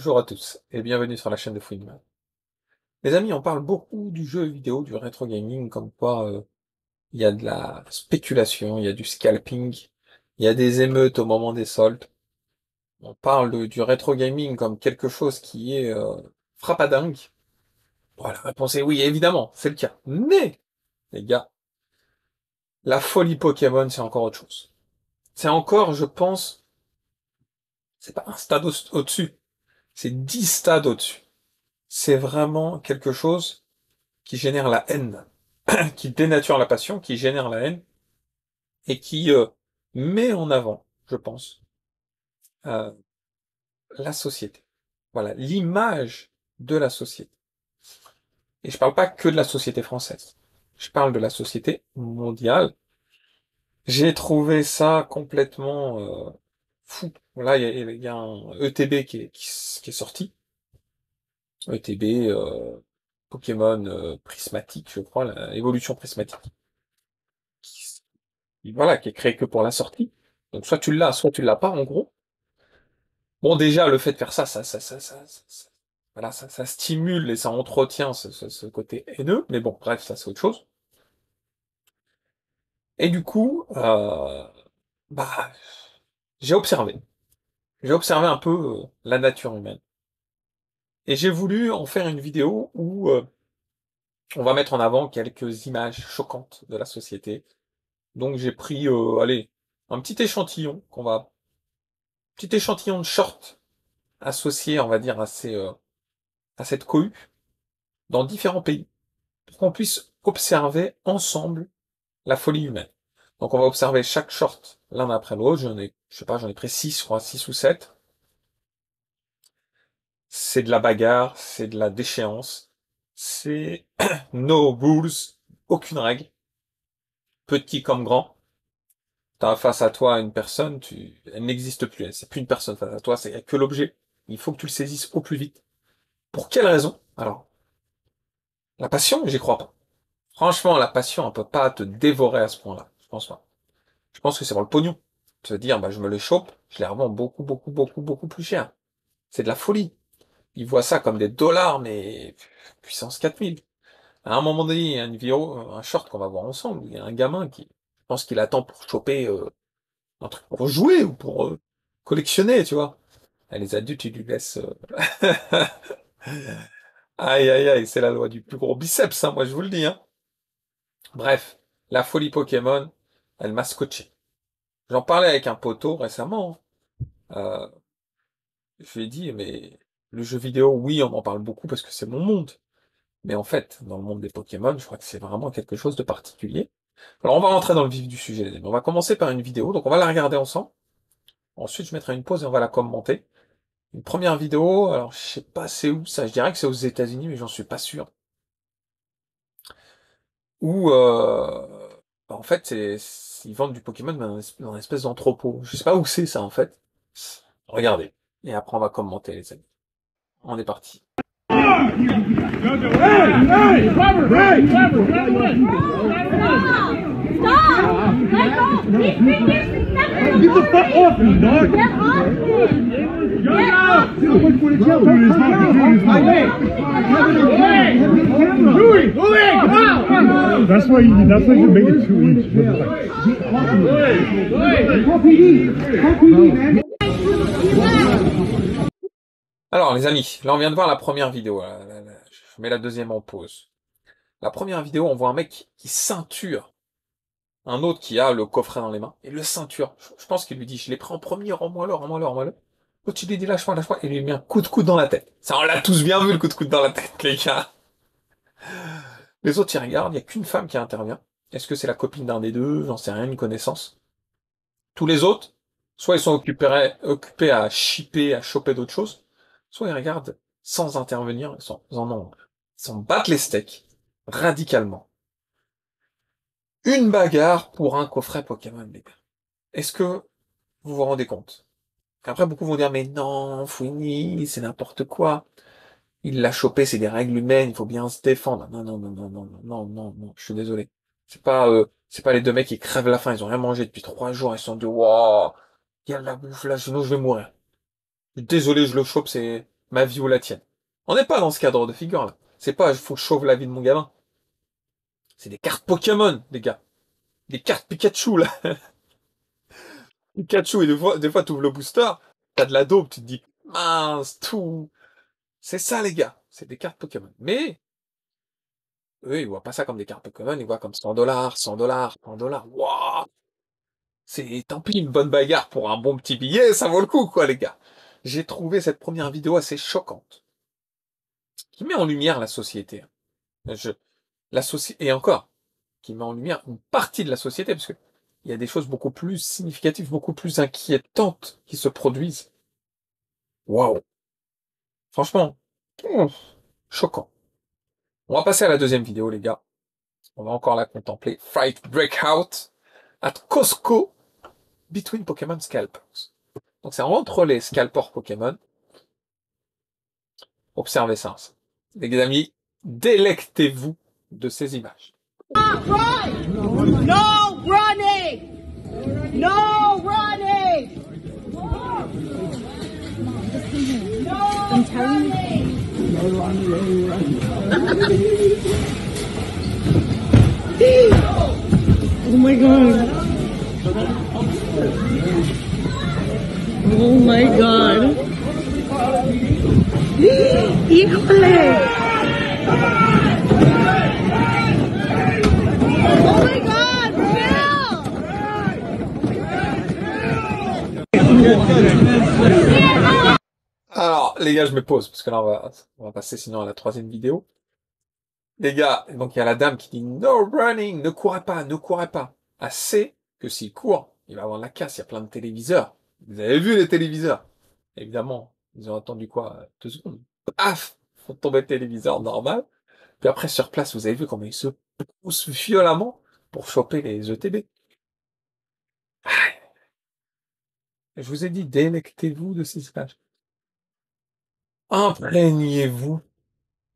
Bonjour à tous et bienvenue sur la chaîne de Fouineman. Les amis, on parle beaucoup du jeu vidéo, du rétro gaming, comme quoi il y a de la spéculation, il y a du scalping, il y a des émeutes au moment des soldes. On parle du rétro gaming comme quelque chose qui est frappadingue. Bon, la réponse est oui, évidemment, c'est le cas. Mais, les gars, la folie Pokémon, c'est encore autre chose. C'est encore, je pense, c'est pas un stade au-dessus, c'est 10 stades au-dessus. C'est vraiment quelque chose qui génère la haine, qui dénature la passion, qui génère la haine, et qui met en avant, je pense, euh, la société. Voilà, l'image de la société. Et je parle pas que de la société française. Je parle de la société mondiale. J'ai trouvé ça complètement fou. Là, il y a un ETB qui est sorti. ETB, Pokémon prismatique, je crois, l'évolution prismatique. Voilà, qui est créé que pour la sortie. Donc soit tu l'as, soit tu l'as pas, en gros. Bon, déjà, le fait de faire ça, voilà, ça stimule et ça entretient ce côté haineux, mais bon, bref, ça c'est autre chose. Et du coup, bah, j'ai observé. J'ai observé un peu la nature humaine. Et j'ai voulu en faire une vidéo où on va mettre en avant quelques images choquantes de la société. Donc j'ai pris, allez, un petit échantillon de shorts associé, on va dire, à cette cohue dans différents pays, pour qu'on puisse observer ensemble la folie humaine. Donc on va observer chaque short l'un après l'autre. Je sais pas, j'en ai pris 6, je crois, 6 ou 7. C'est de la bagarre, c'est de la déchéance, c'est no rules, aucune règle, petit comme grand. T'as face à toi une personne, elle n'existe plus, c'est plus une personne face à toi, c'est que l'objet. Il faut que tu le saisisses au plus vite. Pour quelle raison? Alors, la passion, j'y crois pas. Franchement, la passion, elle peut pas te dévorer à ce point-là. Je pense pas. Je pense que c'est pour le pognon. Te dire, bah, je me le chope, je les revends beaucoup, beaucoup, beaucoup, beaucoup plus cher. C'est de la folie. Ils voient ça comme des dollars, mais puissance 4000. À un moment donné, il y a une vidéo, un short qu'on va voir ensemble. Il y a un gamin qui, je pense qu'il attend pour choper un truc pour jouer ou pour collectionner, tu vois. Et les adultes, ils lui laissent... Aïe, aïe, aïe, c'est la loi du plus gros biceps, hein, moi je vous le dis. Hein. Bref, la folie Pokémon, elle m'a scotché. J'en parlais avec un poteau récemment. Euh, je lui ai dit, mais le jeu vidéo, oui, on en parle beaucoup parce que c'est mon monde. Mais en fait, dans le monde des Pokémon, je crois que c'est vraiment quelque chose de particulier. Alors, on va rentrer dans le vif du sujet, les amis. On va commencer par une vidéo, donc on va la regarder ensemble. Ensuite, je mettrai une pause et on va la commenter. Une première vidéo, alors je sais pas c'est où ça, je dirais que c'est aux États-Unis, mais j'en suis pas sûr. Où, en fait, ils vendent du Pokémon dans une espèce d'entrepôt. Je sais pas où c'est ça, en fait. Regardez. Et après, on va commenter, les amis. On est parti. Hey! Cover! Hey! Cover! Stop! Stop! Let go! He's been here seven. Get the fuck off me, dog! Get off me! Get off me! Louis! Louis! Come on! That's why you make it too easy. Alors, les amis, là, on vient de voir la première vidéo. Je mets la deuxième en pause. La première vidéo, on voit un mec qui ceinture un autre qui a le coffret dans les mains, et le ceinture. Je pense qu'il lui dit, je l'ai pris en premier, rends-moi-le, rends-moi-le, rends-moi-le. L'autre, il lui dit, lâche-moi, lâche-moi, et il lui met un coup de coude dans la tête. Ça, on l'a tous bien vu, le coup de coude dans la tête, les gars. Les autres, ils regardent, il n'y a qu'une femme qui intervient. Est-ce que c'est la copine d'un des deux? J'en sais rien, une connaissance. Tous les autres, soit ils sont occupés à shipper, à choper d'autres choses, soit ils regardent sans intervenir, ils s'en battent les steaks, radicalement. Une bagarre pour un coffret Pokémon, les gars. Est-ce que vous vous rendez compte? Après, beaucoup vont dire, mais non, Fouini, c'est n'importe quoi. Il l'a chopé, c'est des règles humaines, il faut bien se défendre. Non, non, non, non, non, non, non, non, non, je suis désolé. C'est pas les deux mecs qui crèvent la faim, ils ont rien mangé depuis 3 jours, ils sont dit, waouh, il y a de la bouffe là, sinon je vais mourir. Je suis désolé, je le chope, c'est ma vie ou la tienne. On n'est pas dans ce cadre de figure là. C'est pas faut que je sauve la vie de mon gamin. C'est des cartes Pokémon, les gars. Des cartes Pikachu là. Pikachu et des fois tu ouvres le booster, t'as de la dope, tu te dis mince tout. C'est ça les gars. C'est des cartes Pokémon. Mais eux ils voient pas ça comme des cartes Pokémon, ils voient comme 100 $, 100 $, 100 $. Waouh. C'est tant pis une bonne bagarre pour un bon petit billet, ça vaut le coup quoi les gars. J'ai trouvé cette première vidéo assez choquante, qui met en lumière la société. La société, et encore, qui met en lumière une partie de la société, parce que il y a des choses beaucoup plus significatives, beaucoup plus inquiétantes qui se produisent. Waouh. Franchement, choquant. On va passer à la deuxième vidéo, les gars. On va encore la contempler. Fight Breakout at Costco between Pokémon Scalpers. Donc c'est entre les scalpers Pokémon. Observez ça. Les amis, délectez-vous de ces images. No running! No running! No running! Oh my god. Oh my god. Híjole. Oh my God! Bill! Alors, les gars, je me pose, parce que là, on va passer sinon à la troisième vidéo. Les gars, donc il y a la dame qui dit no running, ne courez pas, ne courez pas. Elle sait que s'il court, il va avoir de la casse, il y a plein de téléviseurs. Vous avez vu les téléviseurs? Évidemment, ils ont attendu quoi? 2 secondes. Paf! Font tomber le téléviseur normal. Puis après, sur place, vous avez vu comment ils se poussent violemment pour choper les ETB. Je vous ai dit, délectez-vous de ces images. Imprégnez-vous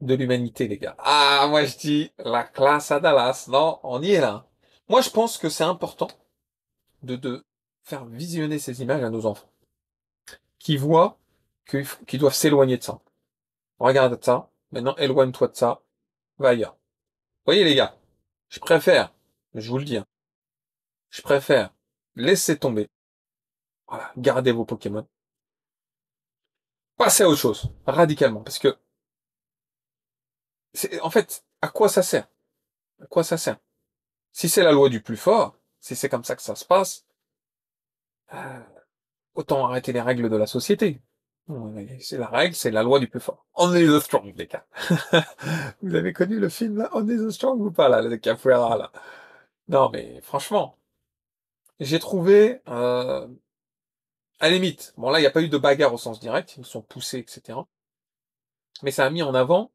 de l'humanité, les gars. Ah, moi je dis la classe à Dallas. Non, on y est là. Moi je pense que c'est important de faire visionner ces images à nos enfants, qui voient qu'ils doivent s'éloigner de ça. Regarde ça, maintenant éloigne-toi de ça, va ailleurs. Vous voyez les gars, je préfère, je vous le dis, hein, je préfère laisser tomber. Voilà, gardez vos Pokémon. Passez à autre chose, radicalement, parce que en fait, à quoi ça sert? À quoi ça sert? Si c'est la loi du plus fort, si c'est comme ça que ça se passe, euh, autant arrêter les règles de la société. C'est la règle, c'est la loi du plus fort. Only the strong, les gars. Vous avez connu le film là, Only the strong ou pas là, le Capoeira là? Non mais franchement, j'ai trouvé, à la limite, bon là il n'y a pas eu de bagarre au sens direct, ils me sont poussés, etc. Mais ça a mis en avant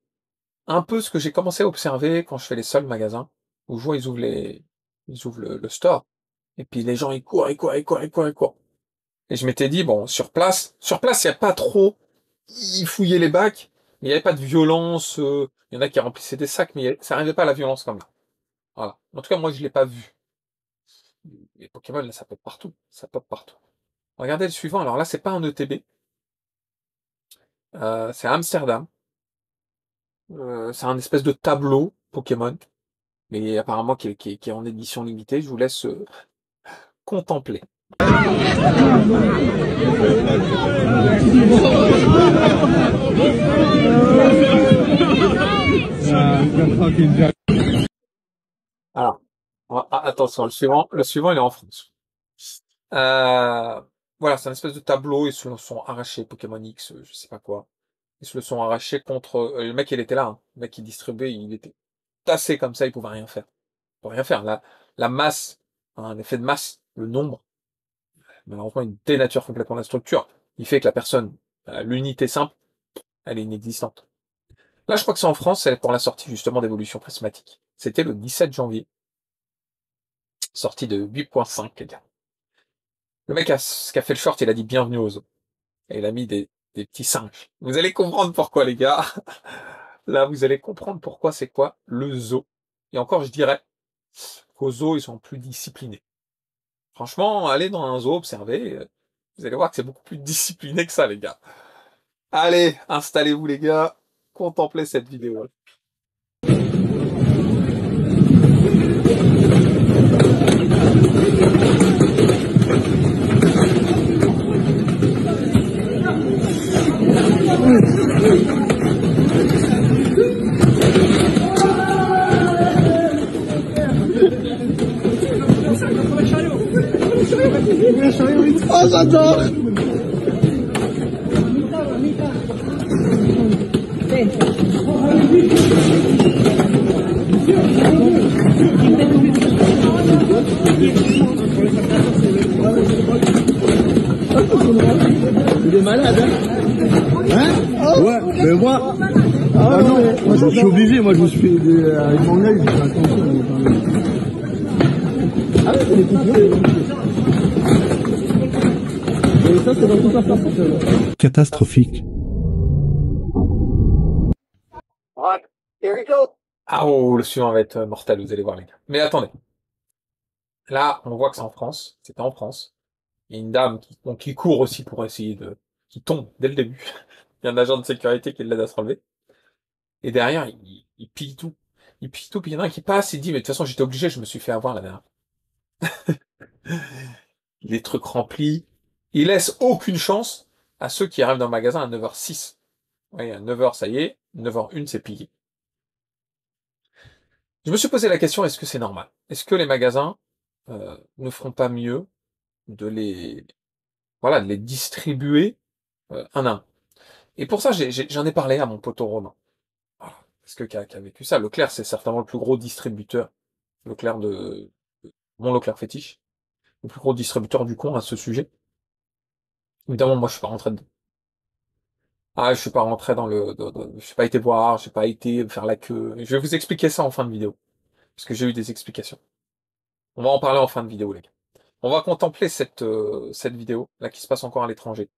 un peu ce que j'ai commencé à observer quand je fais les seuls magasins, où je vois ils ouvrent le store, et puis les gens ils courent, ils courent, ils courent, ils courent, ils courent. Et je m'étais dit, bon, sur place, il n'y a pas trop, ils fouillaient les bacs, mais il n'y avait pas de violence, il y en a qui remplissaient des sacs, mais ça n'arrivait pas à la violence comme là. Voilà. En tout cas, moi, je l'ai pas vu. Les Pokémon, là, ça pop partout. Ça pop partout. Regardez le suivant. Alors là, c'est pas un ETB. C'est à Amsterdam. C'est un espèce de tableau Pokémon. Mais apparemment, qui est en édition limitée. Je vous laisse contempler. Alors, attention, le suivant, il est en France. Voilà, c'est un espèce de tableau, ils se le sont arrachés, Pokémon X, je sais pas quoi. Ils se le sont arrachés contre... le mec, il était là, hein. Le mec qui distribuait, il était tassé comme ça, il pouvait rien faire. Il pouvait rien faire. La masse, hein, un effet de masse, le nombre, malheureusement, il dénature complètement la structure. Il fait que la personne, l'unité simple, elle est inexistante. Là, je crois que c'est en France, c'est pour la sortie justement d'Évolution Prismatique. C'était le 17 janvier. Sortie de 8.5, les gars. Le mec qui a fait le short, il a dit bienvenue aux zoo. Et il a mis des petits singes. Vous allez comprendre pourquoi, les gars. Là, vous allez comprendre pourquoi c'est quoi le zoo. Et encore, je dirais qu'aux zoos, ils sont plus disciplinés. Franchement, allez dans un zoo, observez, vous allez voir que c'est beaucoup plus discipliné que ça, les gars. Allez, installez-vous les gars, contemplez cette vidéo. Oh, j'adore. Il est malade, hein? Ouais, mais moi... Ah non, moi je suis obligé, moi je suis avec mon œil, je fais attention. Ah ouais, c'est les coupures. Et ça, c'est dans toute la France. Catastrophique. Ah oh, le suivant va être mortel, vous allez voir les gars. Mais attendez. Là, on voit que c'est en France. C'était en France. Il y a une dame qui court aussi pour essayer qui tombe dès le début. Il y a un agent de sécurité qui l'aide à se relever. Et derrière, il pille tout. Il pille tout, puis il y en a un qui passe, il dit, mais de toute façon, j'étais obligé, je me suis fait avoir la dernière. Les trucs remplis. Il laisse aucune chance à ceux qui arrivent dans le magasin à 9h06. Oui, à 9h, ça y est. 9h01, c'est pillé. Je me suis posé la question, est-ce que c'est normal? Est-ce que les magasins ne feront pas mieux de de les distribuer un à un? Et pour ça, j'en ai parlé à mon poteau Romain. Voilà. Parce que qui a vécu ça. Leclerc, c'est certainement le plus gros distributeur. Leclerc mon Leclerc fétiche. Le plus gros distributeur du coin à ce sujet. Évidemment, moi, je suis pas rentré dedans. Ah, je suis pas rentré je suis pas été voir, j'ai pas été faire la queue. Je vais vous expliquer ça en fin de vidéo. Parce que j'ai eu des explications. On va en parler en fin de vidéo, les gars. On va contempler cette vidéo, là, qui se passe encore à l'étranger.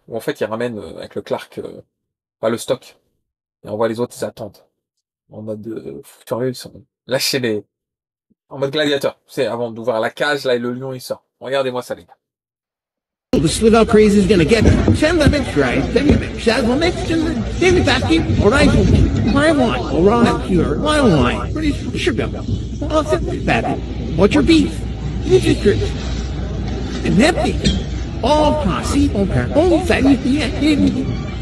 Où en fait, ils ramènent, avec le Clark, pas le stock. Et on voit les autres, ils attendent. En mode, furieux, ils sont lâchés en mode gladiateur. C'est avant d'ouvrir la cage, là, et le lion, il sort. Regardez-moi ça, les gars. The slid out crazy is gonna get send the mix right, then you mix that will mix and then you back you or I my wine, or right here, my wine, pretty sugar. Oh, that. What's your beef? You just drink. And empty. All posse, okay. All that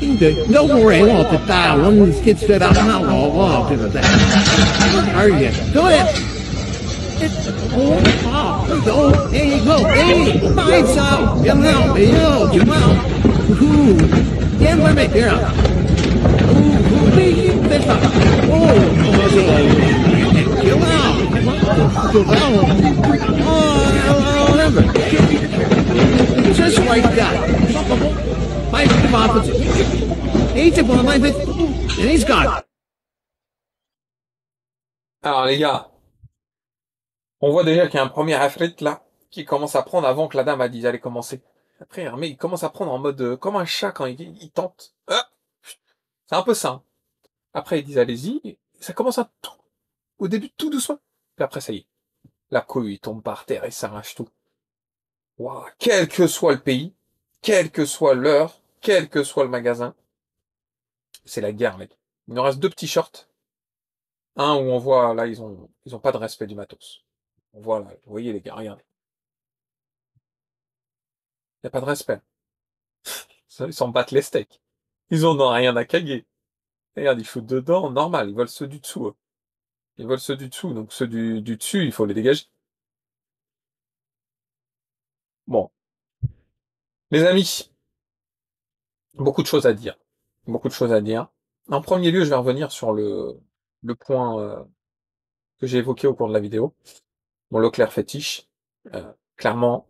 in the no more I want to die. One of these kids said I'm not all to the that. Are you? Go ahead. Oh, there you go. Hey, lights out. Come out. Yo, come out. Ooh, yeah, let me hear it. Ooh, this up. Oh, come out. Oh, remember. Just like that. My opposite. He's up on my bit, and he's gone. Alors, les gars. On voit déjà qu'il y a un premier afrit là qui commence à prendre avant que la dame a dit d'aller commencer. Après, mais il commence à prendre en mode comme un chat quand il tente. Ah, c'est un peu ça. Hein. Après, ils disent allez-y. Ça commence à tout. Au début, tout doucement. Puis après, ça y est. La couille, il tombe par terre et s'arrache tout. Waouh, quel que soit le pays, quelle que soit l'heure, quel que soit le magasin, c'est la guerre, mec. Il nous reste deux petits shorts. Un où on voit, là, ils ont pas de respect du matos. On voit là, vous voyez les gars, regardez. Il n'y a pas de respect. Ils s'en battent les steaks. Ils en ont rien à caguer. Regarde, ils shootent dedans, normal, ils veulent ceux du dessous. Eux. Ils veulent ceux du dessous, donc ceux du dessus, il faut les dégager. Bon. Les amis, beaucoup de choses à dire. Beaucoup de choses à dire. En premier lieu, je vais revenir sur le point que j'ai évoqué au cours de la vidéo. Mon Leclerc fétiche. Clairement,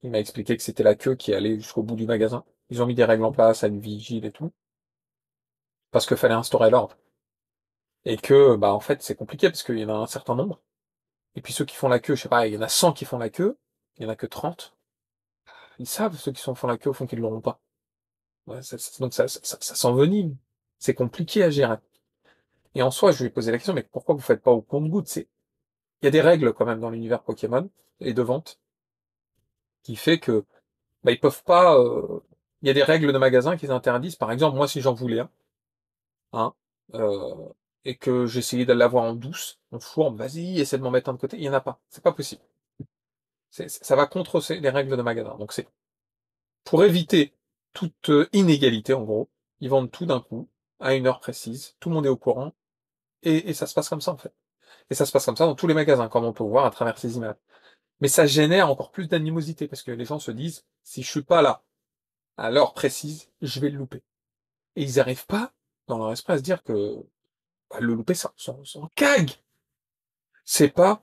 il m'a expliqué que c'était la queue qui allait jusqu'au bout du magasin. Ils ont mis des règles en place, à une vigile et tout. Parce qu'il fallait instaurer l'ordre. Et que, bah, en fait, c'est compliqué parce qu'il y en a un certain nombre. Et puis ceux qui font la queue, je sais pas, il y en a 100 qui font la queue, il y en a que 30. Ils savent, ceux qui font la queue, au fond, qu'ils l'auront pas. Ouais, donc ça s'envenime. C'est compliqué à gérer. Et en soi, je lui ai posé la question, mais pourquoi vous faites pas au compte-gouttes? Il y a des règles quand même dans l'univers Pokémon et de vente qui fait que, bah, ils peuvent pas il y a des règles de magasin qui interdisent. Par exemple, moi, si j'en voulais un, hein, et que j'essayais de l'avoir en douce, en fourbe, vas-y, essaie de m'en mettre un de côté, il y en a pas. C'est pas possible. Ça va contre les règles de magasin. Donc c'est pour éviter toute inégalité, en gros. Ils vendent tout d'un coup, à une heure précise, tout le monde est au courant, et ça se passe comme ça, en fait. Et ça se passe comme ça dans tous les magasins, comme on peut voir à travers ces images. Mais ça génère encore plus d'animosité, parce que les gens se disent, si je suis pas là, à l'heure précise, je vais le louper. Et ils n'arrivent pas, dans leur esprit, à se dire que bah, le louper, c'est en cague. C'est pas,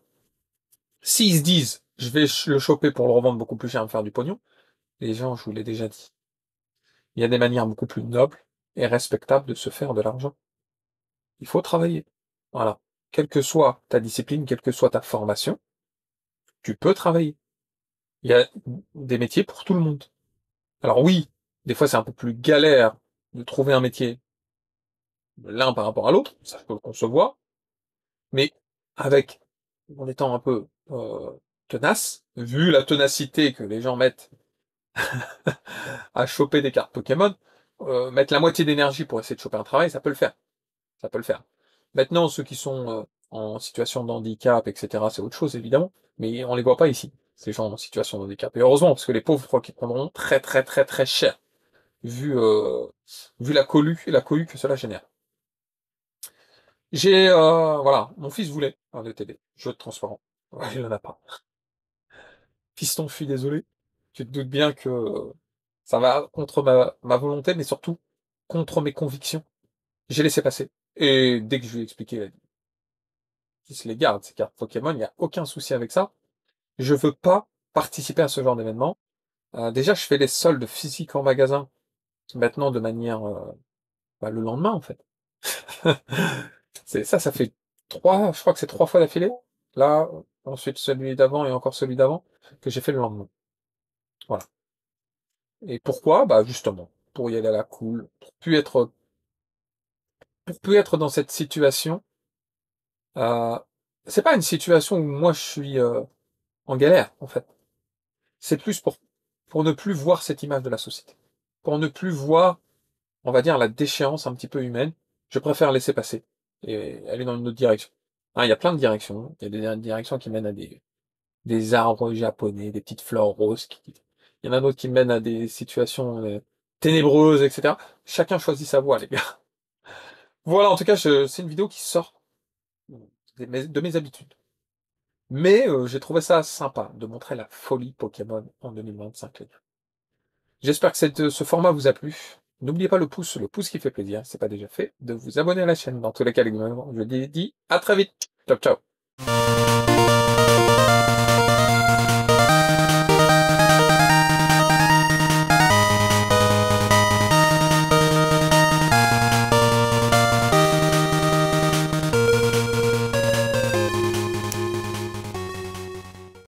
s'ils se disent, je vais le choper pour le revendre beaucoup plus cher et me faire du pognon, les gens, je vous l'ai déjà dit, il y a des manières beaucoup plus nobles et respectables de se faire de l'argent. Il faut travailler. Voilà. Quelle que soit ta discipline, quelle que soit ta formation, tu peux travailler. Il y a des métiers pour tout le monde. Alors oui, des fois c'est un peu plus galère de trouver un métier l'un par rapport à l'autre, ça je peux le concevoir, mais avec, en étant un peu tenace, vu la ténacité que les gens mettent à choper des cartes Pokémon, mettre la moitié d'énergie pour essayer de choper un travail, ça peut le faire. Ça peut le faire. Maintenant, ceux qui sont en situation de handicap, etc., c'est autre chose, évidemment, mais on les voit pas ici, ces gens en situation de handicap. Et heureusement, parce que les pauvres, je crois qu'ils prendront très très très très cher, vu la cohue que cela génère. Voilà, mon fils voulait un ETB, jeu de transparent. Ouais, il en a pas. Fiston, je suis désolé. Tu te doutes bien que ça va contre ma volonté, mais surtout contre mes convictions. J'ai laissé passer. Et dès que je lui ai expliqué, il a dit qu'il se les garde, ces cartes Pokémon, il n'y a aucun souci avec ça. Je veux pas participer à ce genre d'événement. Déjà, je fais les soldes physiques en magasin, maintenant de manière le lendemain, en fait. Ça fait je crois que c'est 3 fois d'affilée. Là, ensuite celui d'avant et encore celui d'avant, que j'ai fait le lendemain. Voilà. Et pourquoi? Bah, justement, pour y aller à la cool, pour plus être dans cette situation. Euh, c'est pas une situation où moi je suis en galère, en fait. C'est plus pour ne plus voir cette image de la société. Pour ne plus voir, on va dire, la déchéance un petit peu humaine. Je préfère laisser passer et aller dans une autre direction. Hein, il y a plein de directions. Il y a des directions qui mènent à des arbres japonais, des petites fleurs roses. Il y en a d'autres qui mènent à des situations ténébreuses, etc. Chacun choisit sa voie, les gars. Voilà, en tout cas, c'est une vidéo qui sort de mes habitudes. Mais j'ai trouvé ça sympa de montrer la folie Pokémon en 2025, les gars. J'espère que ce format vous a plu. N'oubliez pas le pouce qui fait plaisir, si c'est pas déjà fait, de vous abonner à la chaîne. Dans tous les cas, les gars, je vous dis à très vite. Ciao, ciao.